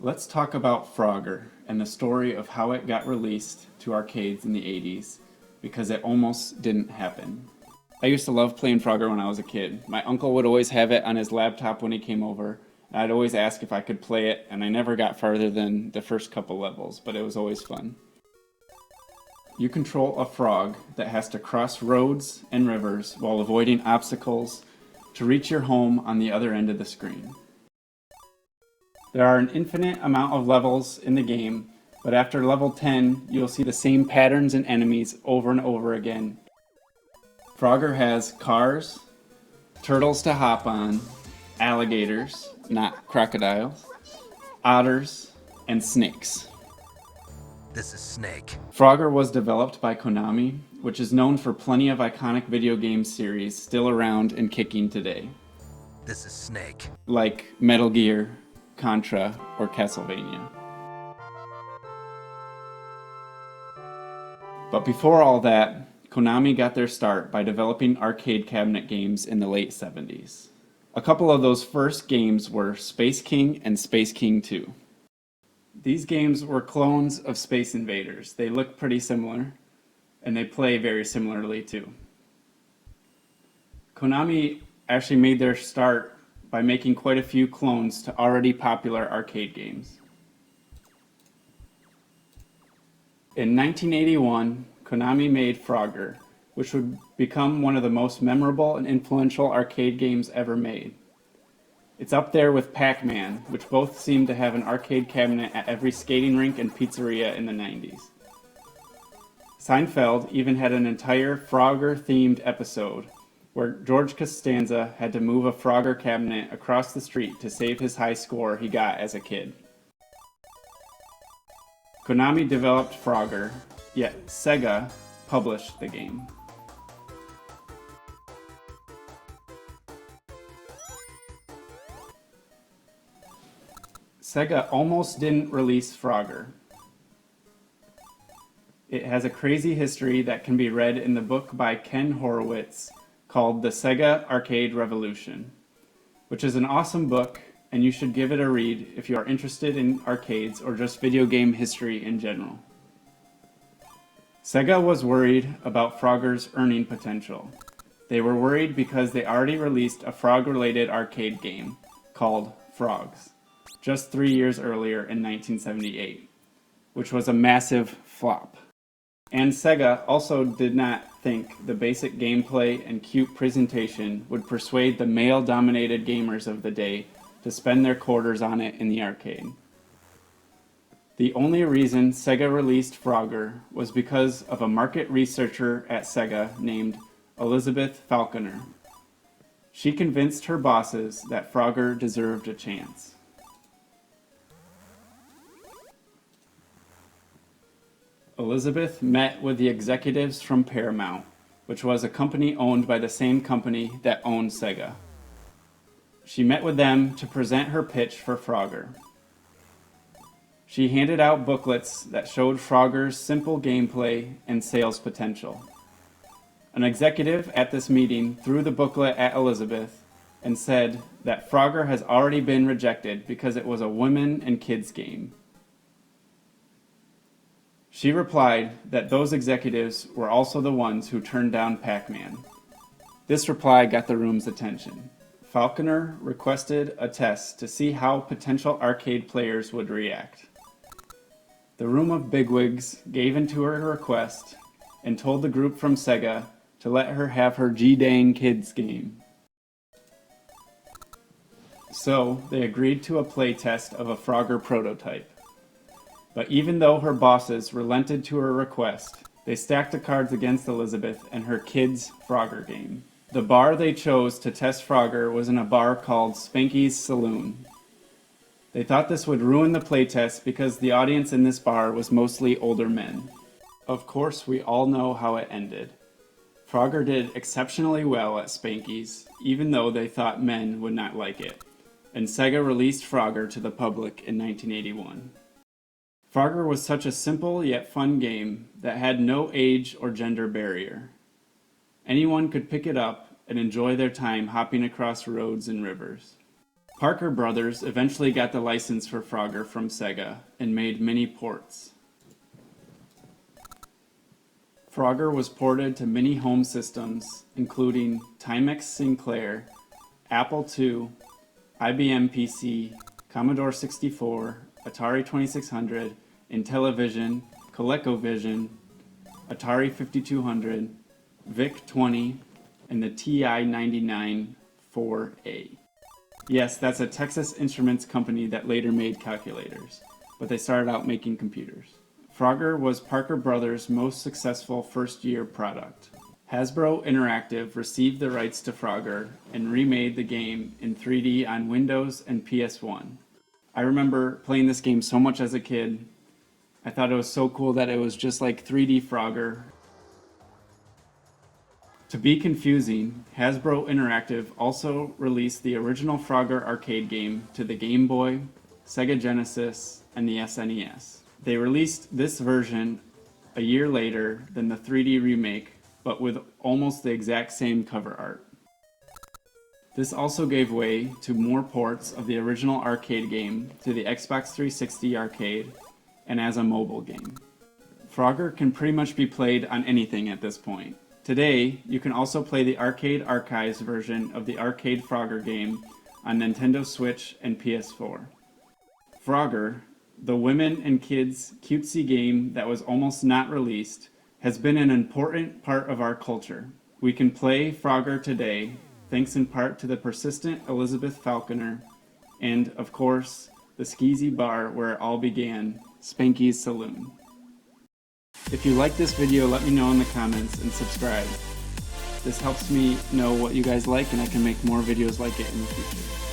Let's talk about Frogger and the story of how it got released to arcades in the 80s, because it almost didn't happen. I used to love playing Frogger when I was a kid. My uncle would always have it on his laptop when he came over, and I'd always ask if I could play it, and I never got farther than the first couple levels, but it was always fun. You control a frog that has to cross roads and rivers while avoiding obstacles to reach your home on the other end of the screen. There are an infinite amount of levels in the game, but after level 10, you'll see the same patterns and enemies over and over again. Frogger has cars, turtles to hop on, alligators, not crocodiles, otters, and snakes. This is Snake. Frogger was developed by Konami, which is known for plenty of iconic video game series still around and kicking today, This is Snake. like Metal Gear, Contra, or Castlevania. But before all that, Konami got their start by developing arcade cabinet games in the late 70s. A couple of those first games were Space King and Space King 2. These games were clones of Space Invaders. They look pretty similar, and they play very similarly too. Konami actually made their start by making quite a few clones to already popular arcade games. In 1981, Konami made Frogger, which would become one of the most memorable and influential arcade games ever made. It's up there with Pac-Man, which both seem to have an arcade cabinet at every skating rink and pizzeria in the 90s. Seinfeld even had an entire Frogger-themed episode, where George Costanza had to move a Frogger cabinet across the street to save his high score he got as a kid. Konami developed Frogger, yet Sega published the game. Sega almost didn't release Frogger. It has a crazy history that can be read in the book by Ken Horowitz called The Sega Arcade Revolution, which is an awesome book, and you should give it a read if you are interested in arcades or just video game history in general. Sega was worried about Frogger's earning potential. They were worried because they already released a frog-related arcade game called Frogs just 3 years earlier in 1978, which was a massive flop. And Sega also did not think the basic gameplay and cute presentation would persuade the male-dominated gamers of the day to spend their quarters on it in the arcade. The only reason Sega released Frogger was because of a market researcher at Sega named Elizabeth Falconer. She convinced her bosses that Frogger deserved a chance. Elizabeth met with the executives from Paramount, which was a company owned by the same company that owned Sega. She met with them to present her pitch for Frogger. She handed out booklets that showed Frogger's simple gameplay and sales potential. An executive at this meeting threw the booklet at Elizabeth and said that Frogger has already been rejected because it was a women and kids game. She replied that those executives were also the ones who turned down Pac-Man. This reply got the room's attention. Falconer requested a test to see how potential arcade players would react. The room of bigwigs gave in to her request and told the group from Sega to let her have her G-Dang Kids game. So they agreed to a playtest of a Frogger prototype. But even though her bosses relented to her request, they stacked the cards against Elizabeth and her kids' Frogger game. The bar they chose to test Frogger was in a bar called Spanky's Saloon. They thought this would ruin the playtest because the audience in this bar was mostly older men. Of course, we all know how it ended. Frogger did exceptionally well at Spanky's, even though they thought men would not like it, and Sega released Frogger to the public in 1981. Frogger was such a simple yet fun game that had no age or gender barrier. Anyone could pick it up and enjoy their time hopping across roads and rivers. Parker Brothers eventually got the license for Frogger from Sega and made many ports. Frogger was ported to many home systems, including Timex Sinclair, Apple II, IBM PC, Commodore 64, Atari 2600, Intellivision, ColecoVision, Atari 5200, VIC-20, and the TI-99 4A. Yes, that's a Texas Instruments company that later made calculators, but they started out making computers. Frogger was Parker Brothers' most successful first-year product. Hasbro Interactive received the rights to Frogger and remade the game in 3D on Windows and PS1. I remember playing this game so much as a kid. I thought it was so cool that it was just like 3D Frogger. To be confusing, Hasbro Interactive also released the original Frogger arcade game to the Game Boy, Sega Genesis, and the SNES. They released this version a year later than the 3D remake, but with almost the exact same cover art. This also gave way to more ports of the original arcade game to the Xbox 360 arcade and as a mobile game. Frogger can pretty much be played on anything at this point. Today, you can also play the Arcade Archives version of the arcade Frogger game on Nintendo Switch and PS4. Frogger, the women and kids cutesy game that was almost not released, has been an important part of our culture. We can play Frogger today, thanks in part to the persistent Elizabeth Falconer, and, of course, the skeezy bar where it all began, Spanky's Saloon. If you like this video, let me know in the comments and subscribe. This helps me know what you guys like and I can make more videos like it in the future.